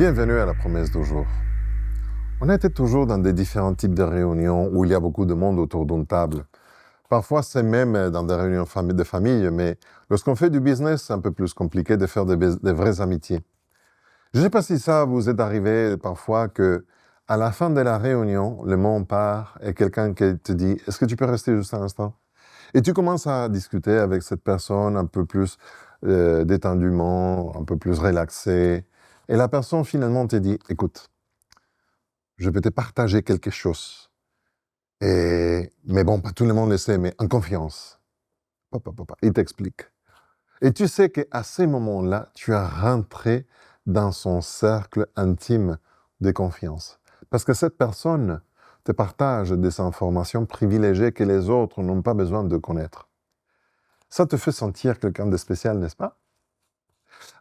Bienvenue à la promesse du jour. On était toujours dans des différents types de réunions où il y a beaucoup de monde autour d'une table. Parfois, c'est même dans des réunions de famille, mais lorsqu'on fait du business, c'est un peu plus compliqué de faire de vraies amitiés. Je ne sais pas si ça vous est arrivé parfois que, à la fin de la réunion, le monde part et quelqu'un qui te dit « Est-ce que tu peux rester juste un instant ?» Et tu commences à discuter avec cette personne un peu plus détendument, un peu plus relaxé. Et la personne finalement te dit « Écoute, je peux te partager quelque chose. Mais bon, pas tout le monde le sait, mais en confiance. » Il t'explique. Et tu sais qu'à ces moments-là, tu es rentré dans son cercle intime de confiance. Parce que cette personne te partage des informations privilégiées que les autres n'ont pas besoin de connaître. Ça te fait sentir quelqu'un de spécial, n'est-ce pas?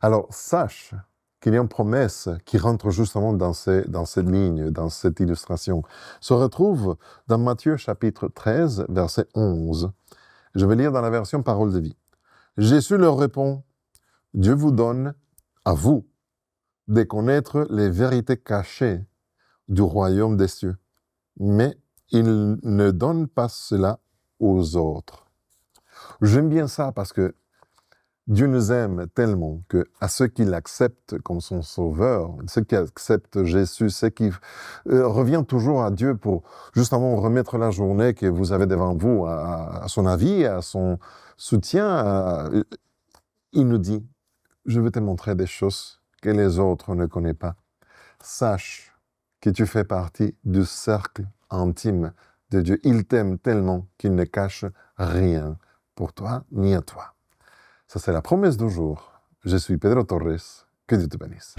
Alors, sache qu'il y a une promesse qui rentre justement dans cette ligne, dans cette illustration. Se retrouve dans Matthieu chapitre 13, verset 11. Je vais lire dans la version Parole de vie. Jésus leur répond, « Dieu vous donne, à vous, de connaître les vérités cachées du royaume des cieux, mais il ne donne pas cela aux autres. » J'aime bien ça parce que Dieu nous aime tellement qu'à ceux qui l'acceptent comme son sauveur, ceux qui acceptent Jésus, ceux qui reviennent toujours à Dieu pour justement remettre la journée que vous avez devant vous à son avis, à son soutien, il nous dit, je veux te montrer des choses que les autres ne connaissent pas. Sache que tu fais partie du cercle intime de Dieu. Il t'aime tellement qu'il ne cache rien pour toi ni à toi. Ça, c'est la promesse du jour. Je suis Pedro Torres. Que Dieu te bénisse.